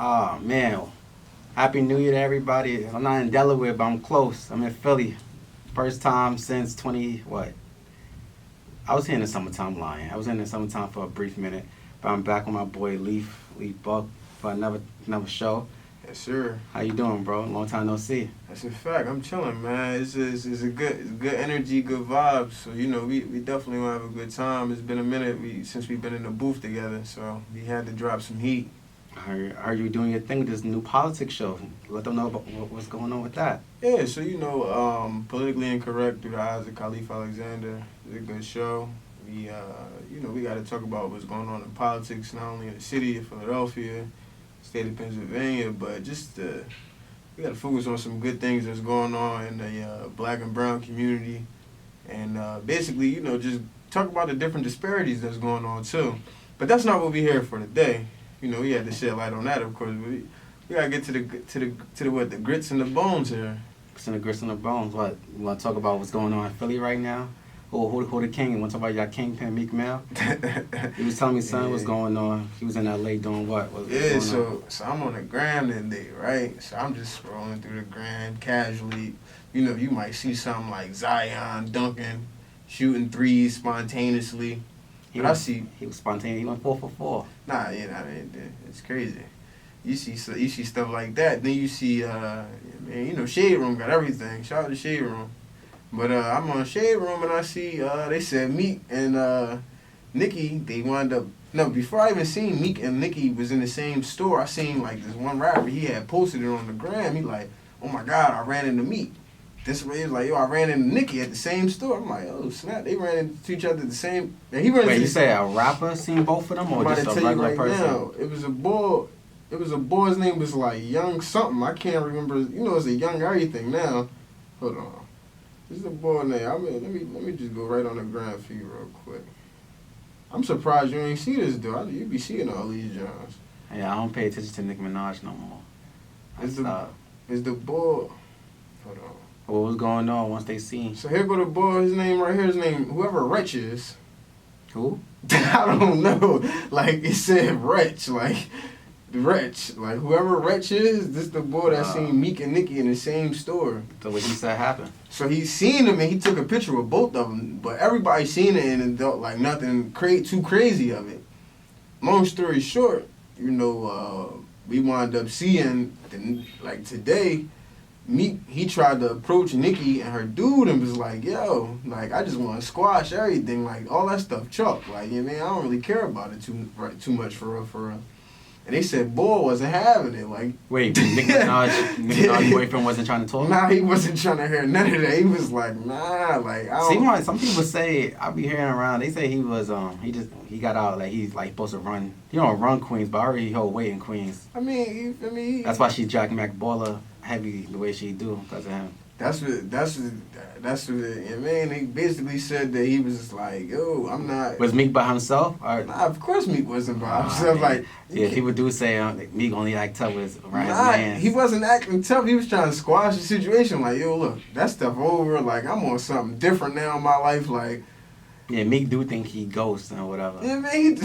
Oh man, Happy New Year to everybody. I'm not in Delaware, but I'm close. I'm in Philly. First time since 20 what? I was here in the summertime lying. I was in the summertime for a brief minute, but I'm back with my boy Leaf Buck for another show. Yes, sir. How you doing, bro? Long time no see. That's a fact. I'm chilling, man. It's a good energy, good vibes. So we definitely gonna have a good time. It's been a minute since we've been in the booth together, so we had to drop some heat. Are you doing your thing with this new politics show? Let them know about what's going on with that. Yeah, so Politically Incorrect through the eyes of Khalif Alexander is a good show. We got to talk about what's going on in politics, not only in the city of Philadelphia, state of Pennsylvania, but we got to focus on some good things that's going on in the black and brown community, and basically, just talk about the different disparities that's going on too. But that's not what we're here for today. We had to shed light on that, of course. But we gotta get to the grits and the bones here. Grits and the bones. What you want to talk about? What's going on in Philly right now? Who the king? You want to talk about your kingpin, Meek Mill? He was telling me something was going on. He was in L.A. doing what? So I'm on the gram that day, right? So I'm just scrolling through the gram casually. You might see something like Zion dunking, shooting threes spontaneously. He was spontaneous. He went 4 for 4. Nah, it's crazy. You see stuff like that. Then you see, Shade Room got everything. Shout out to Shade Room. But I'm on Shade Room and I see they said Meek and Nicki. They wound up. No, before I even seen Meek and Nicki was in the same store, I seen like this one rapper. He had posted it on the gram. He like, oh my God, I ran into Meek. This way, was like, yo, I ran into Nicki at the same store. I'm like, oh snap, they ran into each other at the same. And he ran. Wait, you say a rapper seen both of them, or just a regular person? Now, it was a boy. It was a boy. His name was like Young something. I can't remember. It's a Young everything now. Hold on. This is a boy name. Let me just go right on the ground for you real quick. I'm surprised you ain't see this though. You be seeing all these Johns. Yeah, I don't pay attention to Nicki Minaj no more. It's the boy. Hold on. What was going on once they seen? So here go the boy, his name right here, whoever Wretch is. Who? I don't know. Like, it said Wretch, like, Wretch. Like, whoever Wretch is, this the boy that seen Meek and Nicki in the same store. So what he said happened? So he seen them and he took a picture with both of them, but everybody seen it and it felt like nothing too crazy of it. Long story short, we wound up seeing, like, today, Meek, he tried to approach Nicki and her dude and was like, yo, like, I just want to squash everything, like, all that stuff chalk. Like, I don't really care about it too much for real. And they said, boy wasn't having it. Like, wait, Nicki Minaj's boyfriend wasn't trying to talk? Nah, he wasn't trying to hear none of that. He was like, nah, like, I don't. See, like, some people say, I be hearing around, they say he was, he got out, like, he's, like, supposed to run. He don't run Queens, but already hold weight in Queens. I mean, that's why she Jack Mac Baller heavy the way she do, because of him. That's what he basically said that he was just like, yo, I'm not. Was Meek by himself? Or? Nah, of course Meek wasn't by himself. Like, yeah, people do say Meek only act tough with around his man. He wasn't acting tough. He was trying to squash the situation. Like, yo, look, that stuff over. Like, I'm on something different now in my life. Like, yeah, Meek do think he ghosts and whatever. Yeah, man.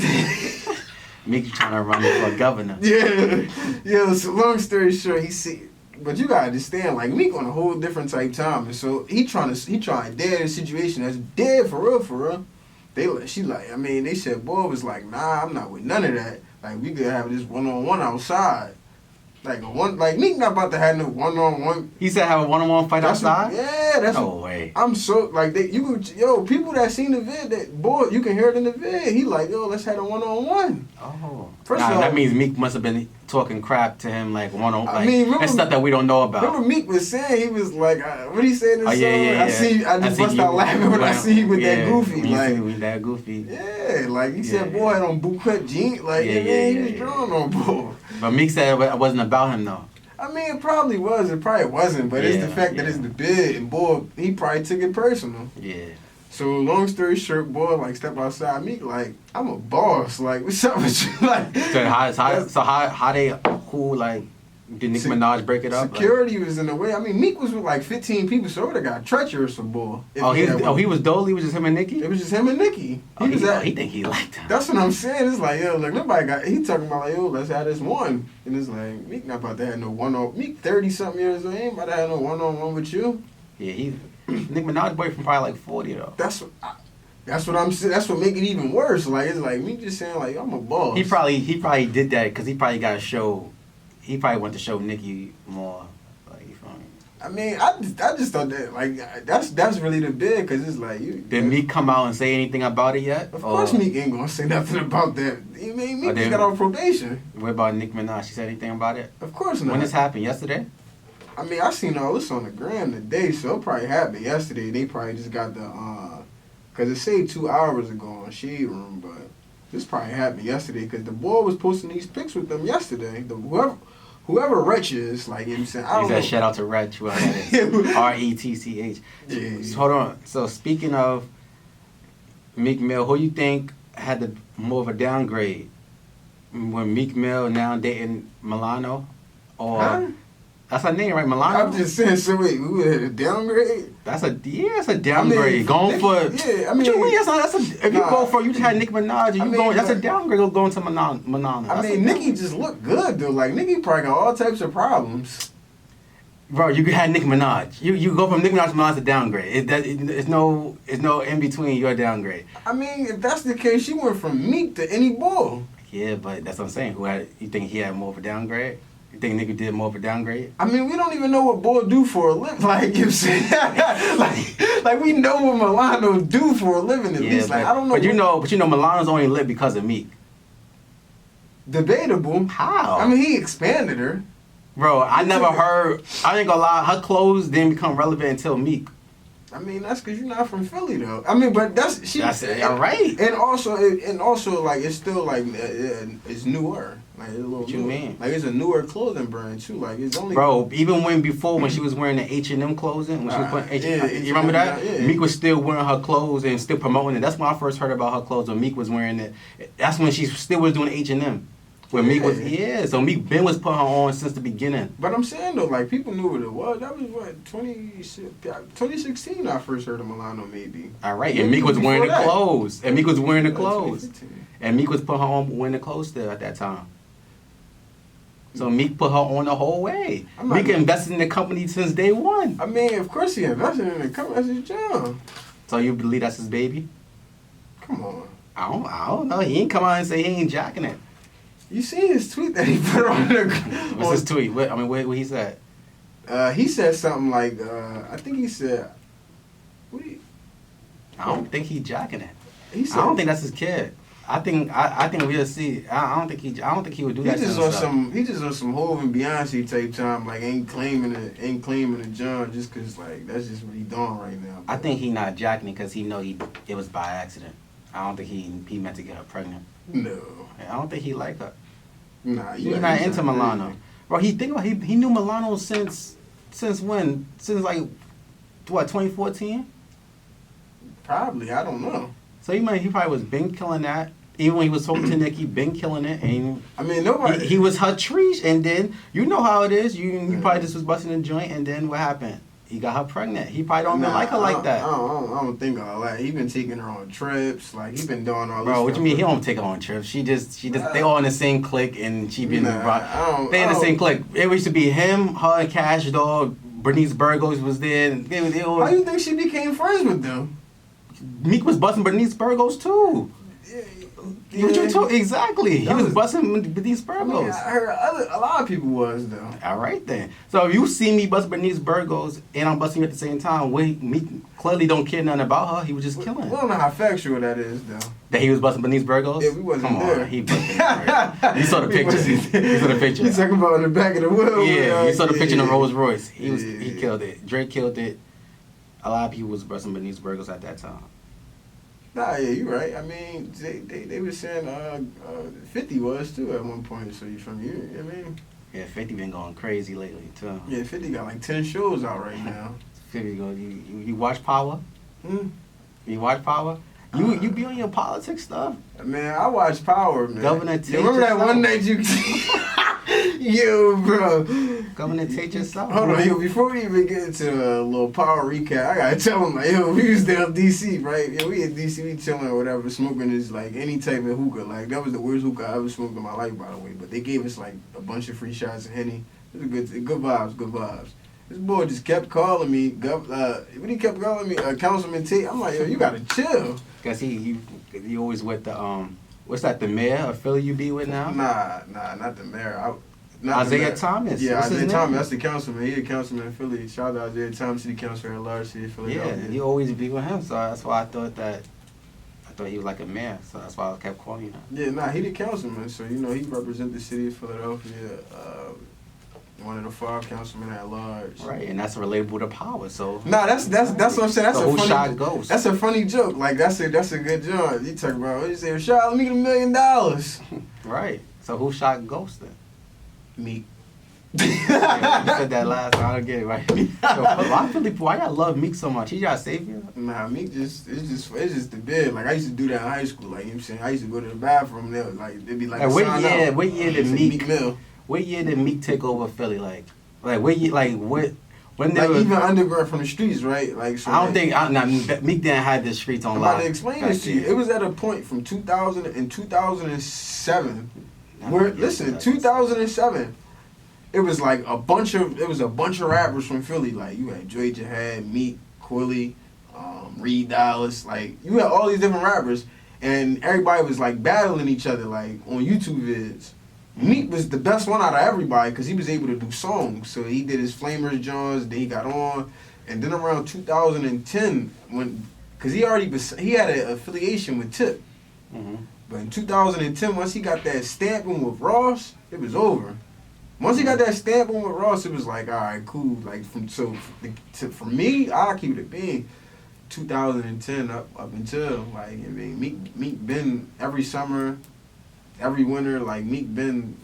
Meek trying to run for governor. Yeah. So long story short, but you gotta understand, like, Meek on a whole different type time, and so he trying to dare the situation that's dead for real. They said, boy was like, nah, I'm not with none of that. Like, we could have this 1-on-1 outside. Like Meek not about to have no 1-on-1. He said have a 1-on-1 fight outside? That's no way. I'm so, like, people that seen the vid, that boy, you can hear it in the vid. He like, yo, let's have a 1-on-1. Oh. First of all, that means Meek must have been talking crap to him, like, one-on-one. And stuff that we don't know about. Remember Meek was saying, he was like, what he say in the song? Yeah. I just bust out laughing when I see you with that goofy. With that goofy. Yeah, like, he said, boy, had on bootcut jeans. Like, he was drawing on boy. But Meek said it wasn't about him, though. I mean, it probably was. It probably wasn't. But it's the fact that it's the bid. And, boy, he probably took it personal. Yeah. So, long story short, boy, like, step outside Meek, like, I'm a boss. Like, what's up with you? Like, who, like, Did Nicki Minaj break it up? Security was in the way. I mean, Meek was with like 15 people, so it would have got treacherous for boy. He was Dole. He was just him and Nicki. It was just him and Nicki. He think he liked him. That's what I'm saying. It's like, yo, like nobody got. He talking about like, yo, let's have this one, and it's like Meek not about to have no one-on. Meek 30-something years old. He ain't about to have no one-on-one with you. Yeah, Nicki Minaj's boyfriend probably like 40 though. That's what I'm saying. That's what make it even worse. Like it's like Meek just saying like I'm a boss. He probably did that because he probably got to show. He probably wanted to show Nicki more. Like, you feel me? I mean, I just thought that like that's really the big because it's like you. Did Meek come out and say anything about it yet? Of course, Meek ain't gonna say nothing about that. I mean, Meek just got on probation. What about Nicki Minaj? She said anything about it? Of course not. When this happened? Yesterday? I mean, I seen all this on the gram today, so it probably happened yesterday. They probably just got the because it said 2 hours ago on Shade Room, but this probably happened yesterday because the boy was posting these pics with them yesterday. Whoever Wretch is, like, you know what I'm saying? I don't know. Shout out to Wretch, whoever that is. R-E-T-C-H. Yeah. So, hold on. So, speaking of Meek Mill, who you think had more of a downgrade? When Meek Mill now dating Milano? Or... Huh? That's her name, right? Milano? I'm just saying, so wait, we had a downgrade? That's a downgrade. I mean, going for... Yeah, I mean... if you go for... You just had Nicki Minaj, that's a downgrade going to Milano. I mean, Nicki just looked good, though. Like, Nicki probably got all types of problems. Bro, you had Nicki Minaj. You go from Nicki Minaj to Milano to downgrade. It's no in between your downgrade. I mean, if that's the case, she went from Meek to any bull. Yeah, but that's what I'm saying. You think he had more of a downgrade? You think Nicki did more of a downgrade? I mean, we don't even know what boy do for a living. Like you said, like we know what Milano do for a living at least. Like I don't know. But you know, Milano's only lit because of Meek. Debatable. How? I mean, he expanded her. Bro, I never heard. I ain't gonna lie. Her clothes didn't become relevant until Meek. I mean, that's because you're not from Philly, though. I mean, but that's all right. And also, like it's still like it's newer. Like it's a little. What you mean? Like it's a newer clothing brand too. Like it's only. Bro, even when she was wearing the H&M clothing, when she was putting you remember that? Yeah. Meek was still wearing her clothes and still promoting it. That's when I first heard about her clothes. When Meek was wearing it, that's when she still was doing H&M. When Meek was so Meek Ben was putting her on since the beginning. But I'm saying though, like people knew what it was. That was what 2016. I first heard of Milano, maybe. All right, and Meek was wearing the clothes. And Meek was wearing the clothes. And Meek was putting her on wearing the clothes still at that time. So Meek put her on the whole way. Meek invested in the company since day one. I mean, of course he invested in the company. That's his job. So you believe that's his baby? Come on. I don't know. He ain't come out and say he ain't jacking it. You see his tweet that he put on the... What's his tweet? What he said? He said something like, I think he said... I don't think he jacking it. He said, I don't think that's his kid. I think we'll see. I don't think he would do that. He just on some Hov and Beyonce type time, like ain't claiming the John just cause like that's just what he doing right now. But I think he not jacking it because he know it was by accident. I don't think he meant to get her pregnant. No. I don't think he like her. Nah, he's not into Milano. Bro, he knew Milano since when? Since like what, 2014? Probably, I don't know. So he probably was been killing that. Even when he was talking to Nicki, been killing it. And I mean, nobody. He was her treat, and then you know how it is. You probably just was busting a joint, and then what happened? He got her pregnant. He probably don't even like her like that. I don't think all that. He been taking her on trips. Like he been doing all this. Bro, what stuff. you mean? He don't take her on trips. She just. They all in the same clique, and she been. They in the same clique. It used to be him, her, and Cash Dog. Bernice Burgos was there. And they all, how you think she became friends with them? Meek was busting Bernice Burgos too. Yeah. What you talking? Exactly. He was busting Bernice Burgos. I mean, I heard a lot of people was though. All right then. So if you see me bust Bernice Burgos and I'm busting you at the same time, Meek clearly don't care nothing about her. He was just killing. We don't know how factual that is though. That he was busting Bernice Burgos? Yeah, we wasn't Come there. On, he busting You saw the pictures. You saw the picture. He's talking about in the back of the wheel. Yeah, you saw the picture in the Rolls Royce. He killed it. Drake killed it. A lot of people was busting Bernice Burgos at that time. Nah, yeah, you're right. I mean, they were saying 50 was too at one point. So you from you? I mean, yeah, 50 been going crazy lately too. Yeah, 50 got like 10 shows out right now. 50 go. You watch Power? Hmm? You watch Power? You be on your politics stuff? Man, I watch Power, man. Governor you remember that one night you Yo, bro. Come in and take yourself. Hold on, yo, before we even get into a little power recap, I gotta tell him, like, yo, we was down DC, right? Yo, we in DC, we chilling or whatever, smoking this, like, any type of hookah. Like, that was the worst hookah I ever smoked in my life, by the way. But they gave us, like, a bunch of free shots of Henny. It was good vibes, good vibes. This boy just kept calling me, when he kept calling me, Councilman Tate, I'm like, yo, you gotta chill. Cause he always with the what's that, the mayor of Philly you be with now? Nah, not the mayor. Not Isaiah the mayor. Thomas. Yeah, What's his Isaiah name? Thomas. That's the councilman. He the councilman in Philly. Shout out Isaiah Thomas, city councilor at large, city of Philadelphia. Yeah, he always be with him. So that's why I thought he was like a mayor. So that's why I kept calling him. Yeah, nah, he the councilman. So you know he represent the city of Philadelphia. One of the 5 councilmen at large. Right, and that's relatable to power. So Nah, that's what I'm saying. That's so a who funny. shot Ghost? That's a funny joke. Like that's a good joke. You talk about what you say? Rashad, let me get $1 million. Right. So who shot Ghost then? Meek. Yeah, you said that last time. I don't get it right. Why y'all love Meek so much? He y'all savior? Nah, Meek it's just the bid. Like I used to do that in high school. Like you know what I'm saying, I used to go to the bathroom and they was like they'd be like, What sign year out. did Meek Mill? What year did Meek take over Philly? Like what year? Like what? When they Like were, even underground from the streets, right? Like so I don't think Meek didn't have the streets on I'm lock. about to explain this to you. It was at a point from 2000 and 2007 where listen, 2007. It was like a bunch of rappers from Philly. Like you had Dre Jihad, Meek, Quilly, Reed Dallas. Like you had all these different rappers, and everybody was like battling each other like on YouTube vids. Meek was the best one out of everybody because he was able to do songs. So he did his Flamers Johns, then he got on, and then around 2010 because he had an affiliation with Tip. Mm-hmm. But in 2010, once he got that stamping with Ross, it was over. Once he got that stamping with Ross, it was like, all right, cool. Like for me, I keep it being 2010 up until like I mean, Meek been every summer, every winter. Like Meek been.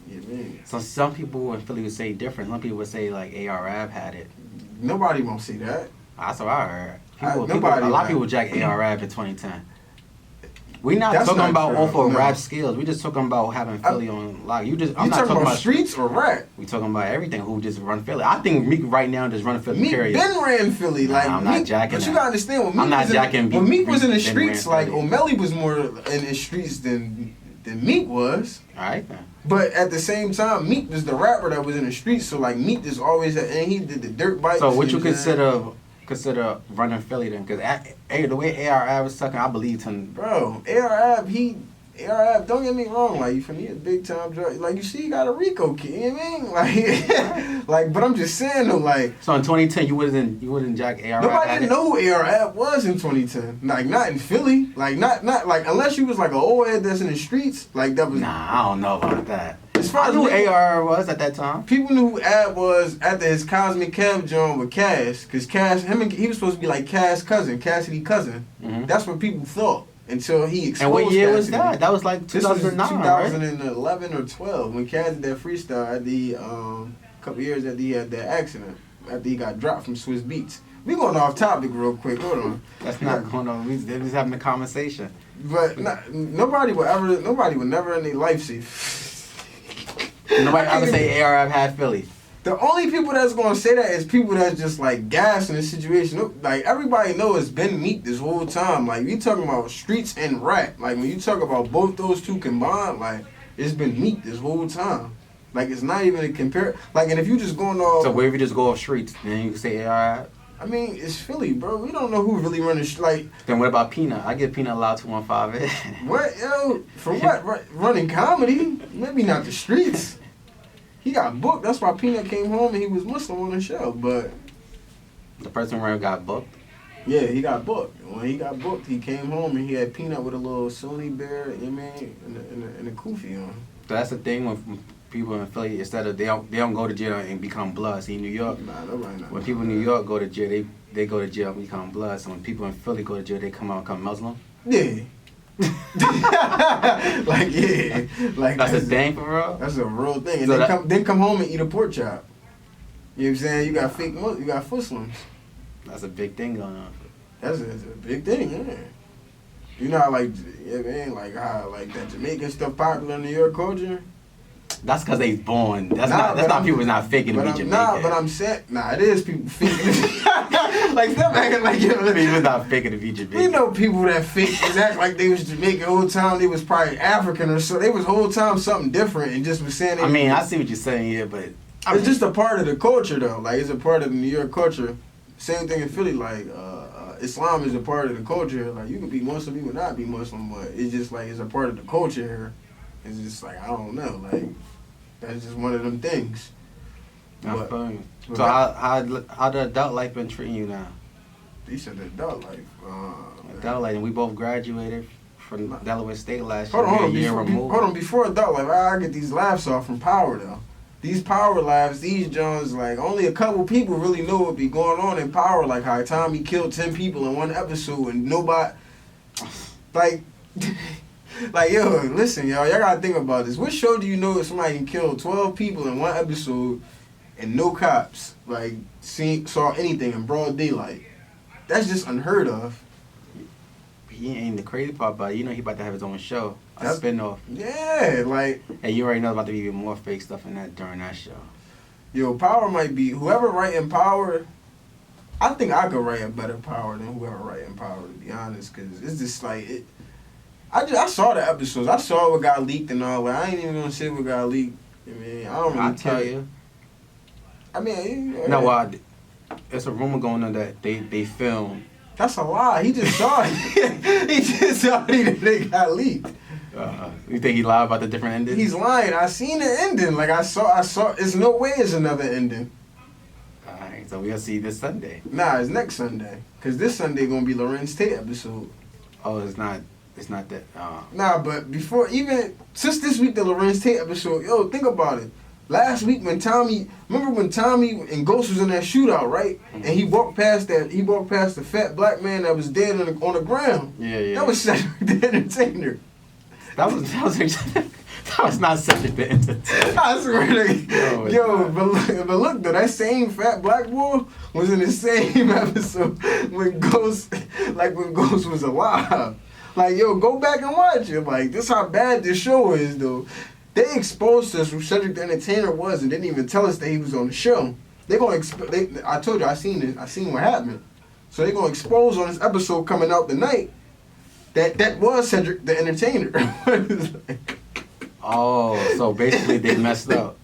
So some people in Philly would say different. Some people would say like A.R.Ab had it. Nobody won't say that. That's what I heard. A Nobody. lot of people jack A.R.Ab in 2010. We're not That's talking not about true. off of No. rap skills. We're just talking about having Philly on lock. I'm not talking about streets or rap? We talking about everything. Who just run Philly? I think Meek right now just run Philly. Meek period. been ran Philly. Nah, Like I'm not Meek, jacking but you that. gotta understand when Meek I'm not jacking when Meek was in the Meek been streets, ran like Philly. O'Malley was more in the streets than Meek was. All right then. But at the same time, Meek was the rapper that was in the streets. So like Meek just always had, and he did the dirt bikes. So what you and consider running Philly then? Because the way A.R.Ab was talking, I believed him. bro, A.R.Ab, don't get me wrong, like you he a big time drug. Like you see, he got a Rico kid. You know what I mean? Like, but I'm just saying though, like. So in 2010, you wouldn't jack A.R.Ab. Nobody didn't know who A.R.Ab was in 2010. Like, not in Philly. Like, not like, unless you was like an old head that's in the streets. Like, that was. Nah, I don't know about that. As far I as knew people- A.R. was at that time. People knew who Ab was after his Cosmic Kev joint with Cass. Because Cass, he was supposed to be like Cassidy cousin. Mm-hmm. That's what people thought. Until he exposed And what year was Cassidy. that? That was like This was 2009, right? 2011 or 12 when Cass did that freestyle at the couple years after he had that accident. After he got dropped from Swiss Beats. We going off topic real quick. Hold on. That's not going on. They're just having a conversation. But nobody would never in their life see. Nobody ever say A.R.Ab had Philly. The only people that's gonna say that is people that's just like gas in this situation. Like everybody know it's been Meek this whole time. Like you talking about streets and rap. Like when you talk about both those two combined, like it's been Meek this whole time. Like it's not even a compare. Like and if you just going off. So where if you just go off streets, then you can say A.R.Ab. I mean, it's Philly, bro. We don't know who really running. Like Then what about Peanut? I give Peanut a lot 215. what, yo? For what? Running comedy? Maybe not the streets. He got booked. That's why Peanut came home and he was Muslim on the show. But The person where got booked. yeah, he got booked. When he got booked, he came home and he had Peanut with a little Sony bear, you know what I mean, and a kufi on. So that's the thing when people in Philly, instead of they don't go to jail and become blood. See, in New York, Nah, nobody not. when people in New York go to jail, they go to jail and become blood. So when people in Philly go to jail, they come out and become Muslim. Yeah. Like yeah, like That's a thing for real. That's a real thing. And So then come home and eat a pork chop. You know what I'm saying? You got you got Muslims. That's a big thing going on. That's a big thing, yeah. You know how like, yeah, man, like how like that Jamaican stuff popular in New York culture. That's because they born. That's Nah, not people not faking to be Jamaican. But I'm saying, it is people faking. Like, them acting like, People not faking to be Jamaican. We know people that fake and act like they was Jamaican the whole time. They was probably African or so. They was whole time something different and just was saying. I see what you're saying here, but it's just a part of the culture though. Like, it's a part of the New York culture. Same thing in Philly. Like, Islam is a part of the culture. Like, you could be Muslim, you could not be Muslim, but it's just like it's a part of the culture here. It's just like, I don't know. Like, that's just one of them things. I feel you. So how the adult life been treating you now? You said the adult life. Adult life, and we both graduated from Delaware State last year. Hold on, before adult life, I get these laughs off from Power though. These Power laughs, these Jones, like only a couple people really know what be going on in Power. Like how Tommy killed 10 people in one episode and nobody, like, like yo, listen, y'all gotta think about this. What show do you know that somebody can kill 12 people in one episode and no cops like saw anything in broad daylight? That's just unheard of. He ain't the crazy part, but he about to have his own show, a spinoff. Yeah, like. And you already know about to be even more fake stuff in that during that show. Yo, Power might be whoever writing Power. I think I could write a better Power than whoever writing Power, to be honest, because it's just like it. I saw the episodes. I saw what got leaked and all that. I ain't even gonna say what got leaked. I mean, I don't really I'll tell you. I mean, no, it's a rumor going on that they filmed. That's a lie. He just saw it. He just saw it that they got leaked. You think he lied about the different endings? He's lying. I seen the ending. Like I saw. There's no way it's another ending. Alright, so we'll see this Sunday. Nah, it's next Sunday. Cause this Sunday gonna be Lorenz Tate episode. Oh, it's not that. Nah, but since this week the Lorenz Tate episode, yo, think about it. Last week remember when Tommy and Ghost was in that shootout, right? Mm-hmm. And he walked past the fat black man that was dead on the ground. Yeah. That was Cedric the Entertainer. That was not Cedric the Entertainer. I swear to God. But look though, that same fat black boy was in the same episode when Ghost was alive. Like, yo, go back and watch it. Like, this how bad this show is though. They exposed us who Cedric the Entertainer was and didn't even tell us that he was on the show. They're gonna I told you I seen it. I seen what happened. So they're gonna expose on this episode coming out tonight that was Cedric the Entertainer. Oh, so basically they messed up.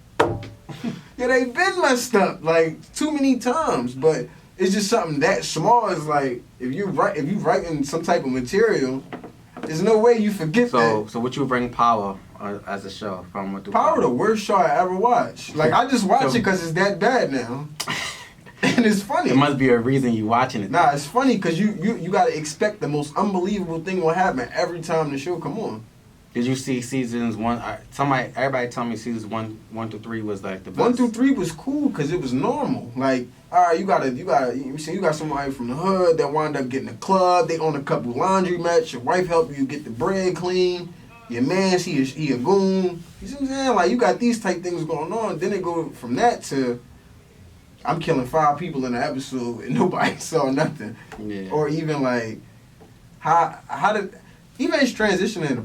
Yeah, they been messed up like too many times, but it's just something that small. Is like if you writing some type of material, there's no way you forget that. So what you bring Power as a show from Power? The worst show I ever watched. Like I just watch it because it's that bad now, and it's funny. It must be a reason you watching it. Nah, it's funny because you gotta expect the most unbelievable thing will happen every time the show come on. Did you see seasons 1? Everybody tell me seasons 1 to 3 was like the best. 1 through 3 was cool because it was normal. Like, all right, you got somebody from the hood that wound up getting a club. They own a couple laundry mats. Your wife help you get the bread clean. Your man, he a goon. You see what I'm saying? Like, you got these type things going on. Then they go from that to I'm killing 5 people in an episode and nobody saw nothing. Yeah. Or even like how did even his transition into